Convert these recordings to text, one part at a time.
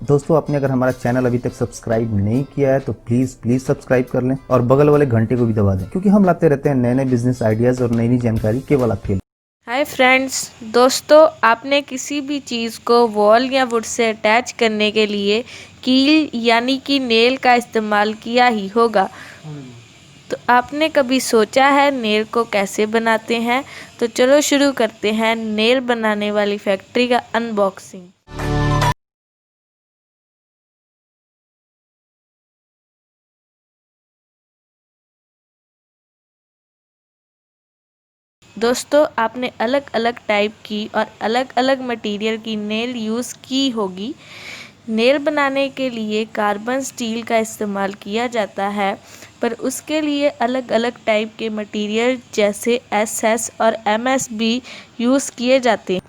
दोस्तों, आपने अगर हमारा चैनल अभी तक सब्सक्राइब नहीं किया है तो प्लीज सब्सक्राइब कर लें और बगल वाले घंटे को भी दबा दें, क्योंकि हम लाते रहते हैं नए नए बिजनेस आइडियाज और नई नई जानकारी केवल आपके लिए। हाय फ्रेंड्स, दोस्तों आपने किसी भी चीज़ को वॉल या वुड से अटैच करने के लिए कील यानी कि नेल का इस्तेमाल किया ही होगा। तो आपने कभी सोचा है नेल को कैसे बनाते हैं? तो चलो शुरू करते हैं नेल बनाने वाली फैक्ट्री का अनबॉक्सिंग। दोस्तों आपने अलग अलग टाइप की और अलग अलग मटेरियल की नेल यूज़ की होगी। नेल बनाने के लिए कार्बन स्टील का इस्तेमाल किया जाता है, पर उसके लिए अलग अलग टाइप के मटेरियल जैसे एसएस और एमएस भी यूज़ किए जाते हैं।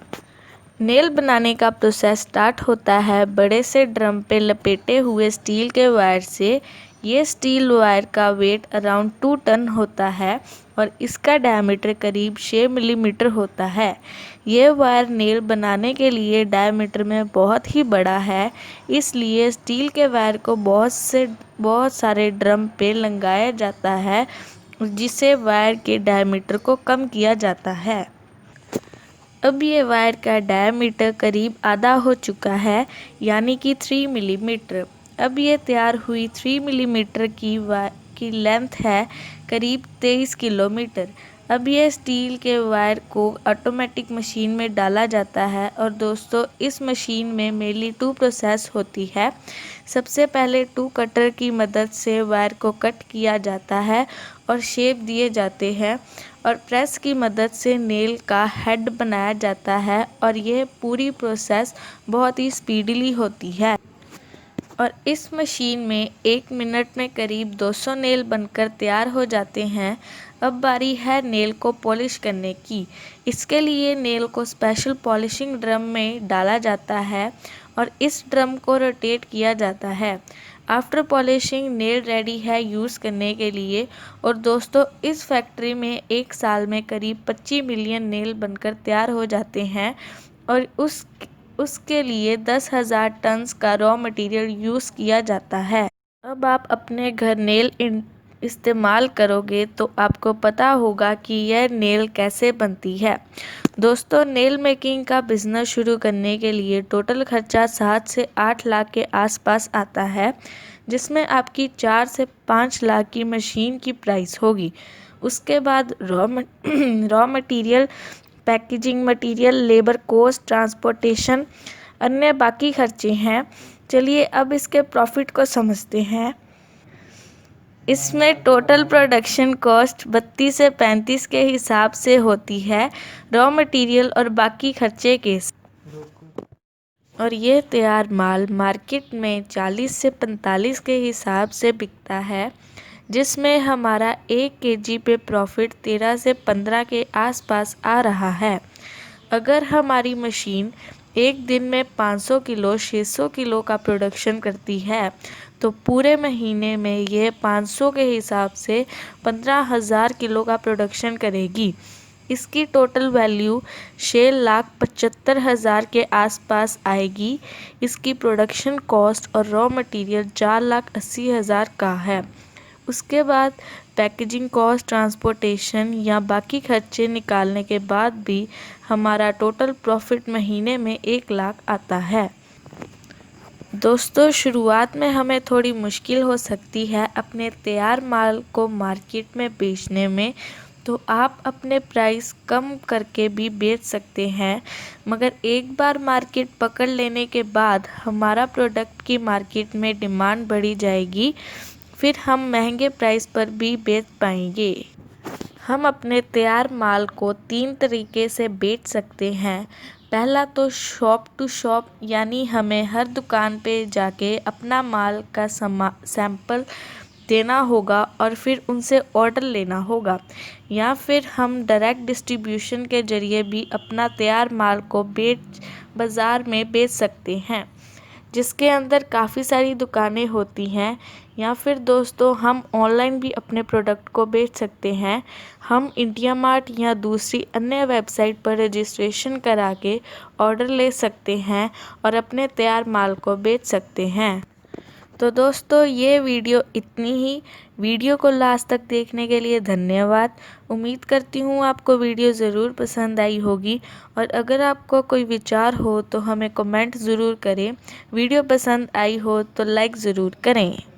नेल बनाने का प्रोसेस स्टार्ट होता है बड़े से ड्रम पे लपेटे हुए स्टील के वायर से। ये स्टील वायर का वेट अराउंड 2 टन होता है और इसका डायमीटर करीब 6 मिलीमीटर होता है। ये वायर नेल बनाने के लिए डायमीटर में बहुत ही बड़ा है, इसलिए स्टील के वायर को बहुत सारे ड्रम पे लगाया जाता है, जिससे वायर के डायमीटर को कम किया जाता है। अब ये वायर का डायमीटर करीब आधा हो चुका है, यानी कि 3 मिलीमीटर। अब ये तैयार हुई 3 मिलीमीटर की लेंथ है करीब 23 किलोमीटर। अब ये स्टील के वायर को ऑटोमेटिक मशीन में डाला जाता है और दोस्तों इस मशीन में मेनली 2 प्रोसेस होती है। सबसे पहले 2 कटर की मदद से वायर को कट किया जाता है और शेप दिए जाते हैं और प्रेस की मदद से नेल का हेड बनाया जाता है और यह पूरी प्रोसेस बहुत ही स्पीडीली होती है और इस मशीन में 1 मिनट में करीब 200 नेल बनकर तैयार हो जाते हैं। अब बारी है नेल को पॉलिश करने की। इसके लिए नेल को स्पेशल पॉलिशिंग ड्रम में डाला जाता है और इस ड्रम को रोटेट किया जाता है। आफ्टर पॉलिशिंग नेल रेडी है यूज़ करने के लिए और दोस्तों इस फैक्ट्री में एक साल में करीब 25 मिलियन नेल बनकर तैयार हो जाते हैं और उसके लिए 10,000 टन्स का रॉ मटेरियल यूज़ किया जाता है। अब आप अपने घर नेल इस्तेमाल करोगे तो आपको पता होगा कि यह नेल कैसे बनती है। दोस्तों नेल मेकिंग का बिज़नेस शुरू करने के लिए टोटल खर्चा 7 से 8 लाख के आसपास आता है, जिसमें आपकी 4 से 5 लाख की मशीन की प्राइस होगी। उसके बाद raw material, packaging material, labour cost, transportation, अन्य बाकी खर्चे हैं। चलिए अब इसके प्रॉफिट को समझते हैं। इसमें टोटल प्रोडक्शन कॉस्ट 32 से 35 के हिसाब से होती है, रॉ मटेरियल और बाकी खर्चे के। और ये तैयार माल मार्केट में 40 से 45 के हिसाब से बिकता है, जिसमें हमारा 1 केजी पे प्रॉफिट 13 से 15 के आसपास आ रहा है। अगर हमारी मशीन एक दिन में 500 किलो 600 किलो का प्रोडक्शन करती है तो पूरे महीने में ये 500 के हिसाब से 15,000 किलो का प्रोडक्शन करेगी। इसकी टोटल वैल्यू 6,75,000 के आसपास आएगी। इसकी प्रोडक्शन कॉस्ट और रॉ मटेरियल 4,80,000 का है। उसके बाद पैकेजिंग कॉस्ट, ट्रांसपोर्टेशन या बाकी खर्चे निकालने के बाद भी हमारा टोटल प्रॉफिट महीने में 1 लाख आता है। दोस्तों शुरुआत में हमें थोड़ी मुश्किल हो सकती है अपने तैयार माल को मार्केट में बेचने में, तो आप अपने प्राइस कम करके भी बेच सकते हैं, मगर एक बार मार्केट पकड़ लेने के बाद हमारा प्रोडक्ट की मार्केट में डिमांड बढ़ी जाएगी, फिर हम महंगे प्राइस पर भी बेच पाएंगे। हम अपने तैयार माल को 3 तरीके से बेच सकते हैं। पहला तो शॉप टू शॉप, यानी हमें हर दुकान पे जाके अपना माल का सैंपल देना होगा और फिर उनसे ऑर्डर लेना होगा, या फिर हम डायरेक्ट डिस्ट्रीब्यूशन के ज़रिए भी अपना तैयार माल को बाज़ार में बेच सकते हैं, जिसके अंदर काफ़ी सारी दुकानें होती हैं। या फिर दोस्तों हम ऑनलाइन भी अपने प्रोडक्ट को बेच सकते हैं। हम इंडिया मार्ट या दूसरी अन्य वेबसाइट पर रजिस्ट्रेशन करा के ऑर्डर ले सकते हैं और अपने तैयार माल को बेच सकते हैं। तो दोस्तों ये वीडियो इतनी ही। वीडियो को लास्ट तक देखने के लिए धन्यवाद। उम्मीद करती हूँ आपको वीडियो ज़रूर पसंद आई होगी और अगर आपको कोई विचार हो तो हमें कमेंट ज़रूर करें। वीडियो पसंद आई हो तो लाइक ज़रूर करें।